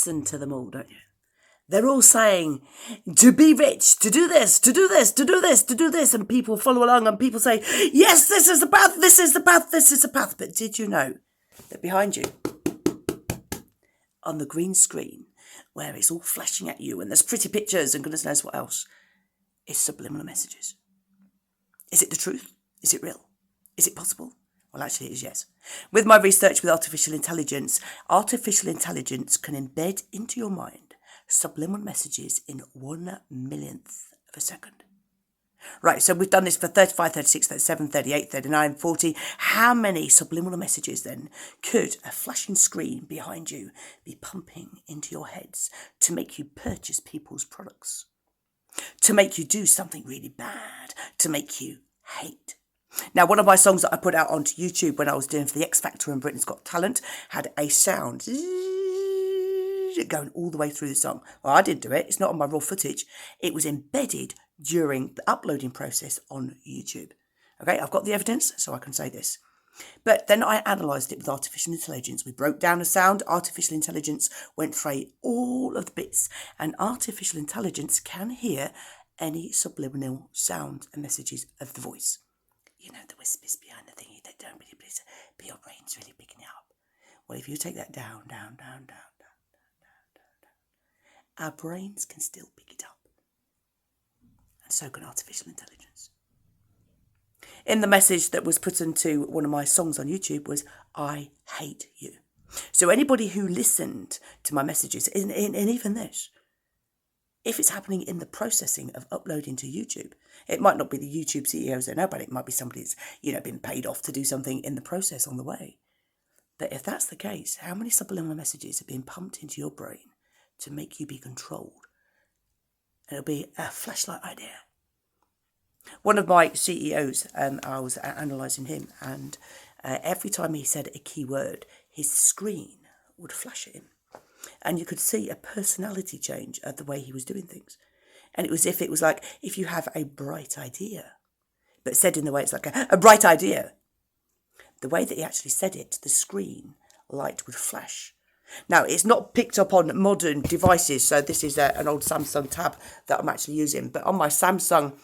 listen to them all, don't you? They're all saying, to be rich, to do this, to do this, to do this, to do this. And people follow along and people say, yes, this is the path, this is the path, this is the path. But did you know that behind you, on the green screen, where it's all flashing at you and there's pretty pictures and goodness knows what else, is subliminal messages? Is it the truth? Is it real? Is it possible? Well, actually it is, yes. With my research with artificial intelligence can embed into your mind subliminal messages in 1/1,000,000th of a second. Right, so we've done this for 35, 36, 37, 38, 39, 40. How many subliminal messages then could a flashing screen behind you be pumping into your heads to make you purchase people's products? To make you do something really bad? To make you hate? Now, one of my songs that I put out onto YouTube when I was doing for the X Factor and Britain's Got Talent had a sound going all the way through the song. Well, I didn't do it. It's not on my raw footage. It was embedded during the uploading process on YouTube. Okay, I've got the evidence, so I can say this. But then I analysed it with artificial intelligence. We broke down the sound. Artificial intelligence went through all of the bits. And artificial intelligence can hear any subliminal sound and messages of the voice. You know, the whispers behind the thingy that don't really please, but your brain's really picking it up. Well, if you take that down, our brains can still pick it up. And so can artificial intelligence. In the message that was put into one of my songs on YouTube was, I hate you. So anybody who listened to my messages, and even this, if it's happening in the processing of uploading to YouTube, it might not be the YouTube CEOs that know about it. It might be somebody that's, been paid off to do something in the process on the way. But if that's the case, how many subliminal messages are being pumped into your brain to make you be controlled? And it'll be a flashlight idea. One of my CEOs, I was analysing him, and every time he said a key word, his screen would flash at him. And you could see a personality change of the way he was doing things. And it was like, if you have a bright idea, but said in the way it's like a bright idea, the way that he actually said it, the screen light would flash. Now, it's not picked up on modern devices, so this is an old Samsung tab that I'm actually using. But on my Samsung,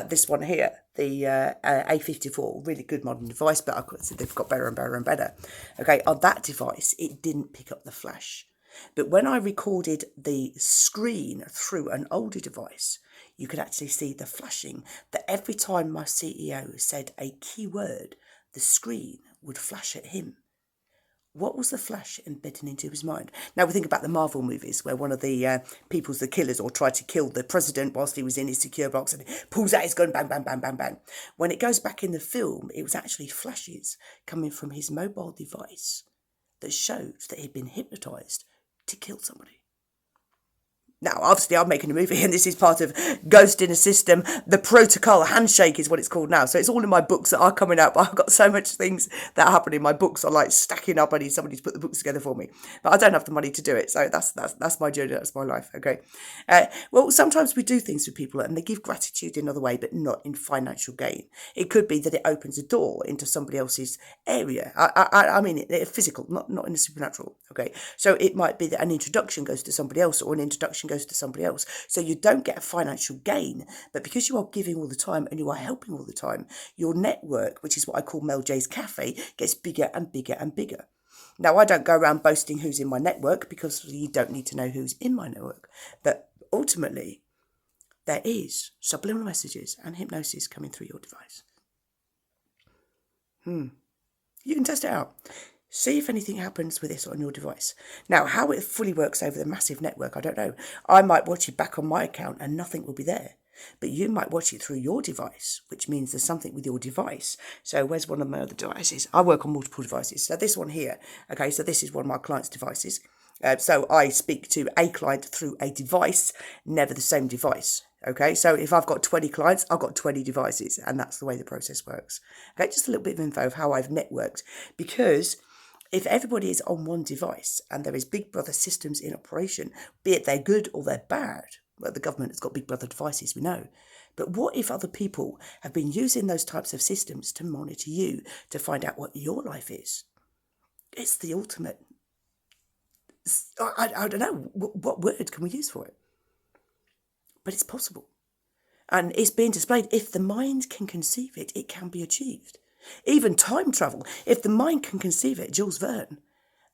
this one here, the A54, really good modern device, but they've got better and better and better. Okay, on that device, it didn't pick up the flash. But when I recorded the screen through an older device, you could actually see the flashing, that every time my CEO said a key word, the screen would flash at him. What was the flash embedding into his mind? Now we think about the Marvel movies where one of the people's the killers or tried to kill the president whilst he was in his secure box and he pulls out his gun, bang, bang, bang, bang, bang. When it goes back in the film, it was actually flashes coming from his mobile device that showed that he'd been hypnotised to kill somebody. Now, obviously, I'm making a movie, and this is part of Ghost in a System. The Protocol Handshake is what it's called now. So it's all in my books that are coming out. But I've got so much things that happen in my books are like stacking up. I need somebody to put the books together for me. But I don't have the money to do it. So that's my journey. That's my life. Okay. Well, sometimes we do things for people and they give gratitude in another way, but not in financial gain. It could be that it opens a door into somebody else's area. I mean, physical, not in the supernatural. Okay. So it might be that an introduction goes to somebody else or an introduction goes to somebody else. So you don't get a financial gain, but because you are giving all the time and you are helping all the time, your network, which is what I call Meljay's Cafe, gets bigger and bigger and bigger. Now, I don't go around boasting who's in my network because you don't need to know who's in my network. But ultimately, there is subliminal messages and hypnosis coming through your device. You can test it out. See if anything happens with this on your device. Now, how it fully works over the massive network, I don't know. I might watch it back on my account and nothing will be there. But you might watch it through your device, which means there's something with your device. So where's one of my other devices? I work on multiple devices. So this one here, okay, so this is one of my client's devices. So I speak to a client through a device, never the same device. Okay, so if I've got 20 clients, I've got 20 devices, and that's the way the process works. Okay, just a little bit of info of how I've networked, because if everybody is on one device and there is Big Brother systems in operation, be it they're good or they're bad, well, the government has got Big Brother devices, we know. But what if other people have been using those types of systems to monitor you, to find out what your life is? It's the ultimate I don't know, what word can we use for it? But it's possible. And it's being displayed. If the mind can conceive it, it can be achieved. Even time travel, if the mind can conceive it, Jules Verne,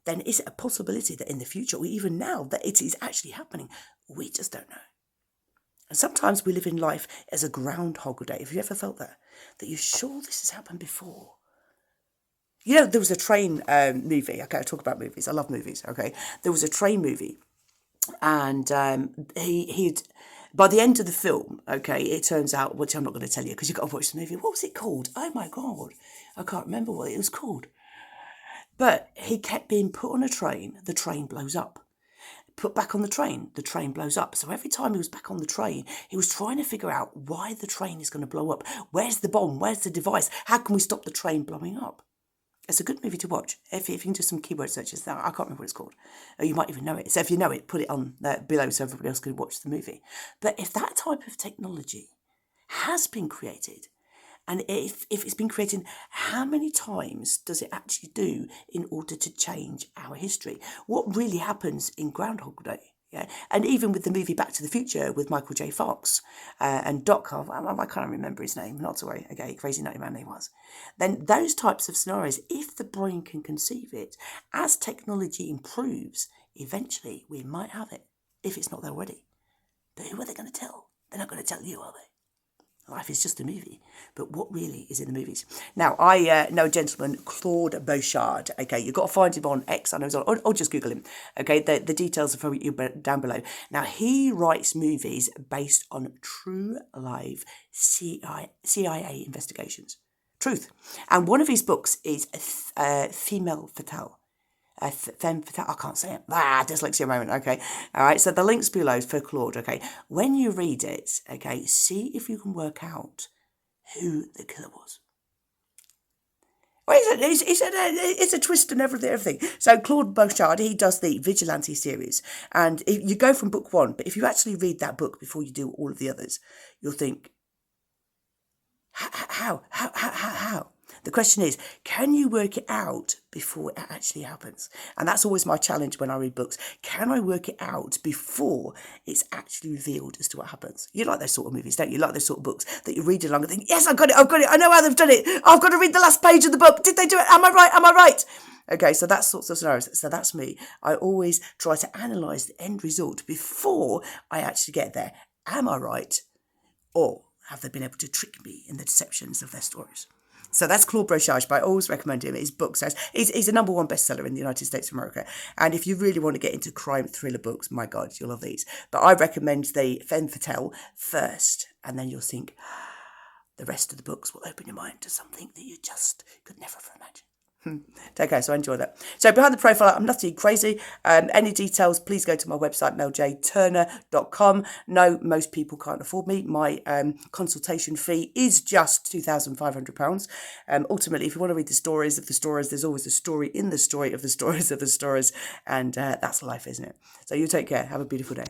then is it a possibility that in the future, or even now, that it is actually happening? We just don't know. And sometimes we live in life as a groundhog day. Have you ever felt that? That you're sure this has happened before? You know, there was a train movie. Okay, I talk about movies. I love movies, okay? There was a train movie, and he'd... By the end of the film, okay, it turns out, which I'm not going to tell you because you've got to watch the movie. What was it called? Oh my God. I can't remember what it was called. But he kept being put on a train, the train blows up. Put back on the train blows up. So every time he was back on the train, he was trying to figure out why the train is going to blow up. Where's the bomb? Where's the device? How can we stop the train blowing up? It's a good movie to watch. If you can do some keyword searches, I can't remember what it's called. Or you might even know it. So if you know it, put it on there below so everybody else can watch the movie. But if that type of technology has been created, and if it's been created, how many times does it actually do in order to change our history? What really happens in Groundhog Day? Yeah, and even with the movie Back to the Future with Michael J. Fox and Doc, I can't remember his name, not to worry, okay, crazy nutty man he was. Then those types of scenarios, if the brain can conceive it, as technology improves, eventually we might have it, if it's not there already. But who are they going to tell? They're not going to tell you, are they? Life is just a movie, but what really is in the movies? Now, I know a gentleman, Claude Bouchard. Okay, you've got to find him on X, I know, or just Google him. Okay, the details are probably down below. Now, he writes movies based on true live CIA investigations. Truth. And one of his books is Female Fatale. Femme fatale, I can't say it. Dyslexia moment, okay. All right, so the link's below for Claude, okay. When you read it, okay, see if you can work out who the killer was. Well, it's a twist and everything. So Claude Bouchard, he does the Vigilante series. And you go from book one, but if you actually read that book before you do all of the others, you'll think, how? The question is, can you work it out before it actually happens? And that's always my challenge when I read books. Can I work it out before it's actually revealed as to what happens? You like those sort of movies, don't you? You like those sort of books that you read along and think, yes, I've got it, I know how they've done it. I've got to read the last page of the book. Did they do it? Am I right? Okay, so that's sorts of scenarios. So that's me. I always try to analyse the end result before I actually get there. Am I right? Or have they been able to trick me in the deceptions of their stories? So that's Claude Bouchard, but I always recommend him. His books, he's a number one bestseller in the United States of America. And if you really want to get into crime thriller books, my God, you'll love these. But I recommend the Femme Fatale first, and then you'll think the rest of the books will open your mind to something that you just could never have imagined. Okay, so I enjoy that. So behind the profile, I'm nutty crazy. Any details, please go to my website, meljayturner.com. No, most people can't afford me. My consultation fee is just £2,500. Ultimately, if you want to read the stories of the stories, there's always a story in the story of the stories of the stories. And that's life, isn't it? So you take care. Have a beautiful day.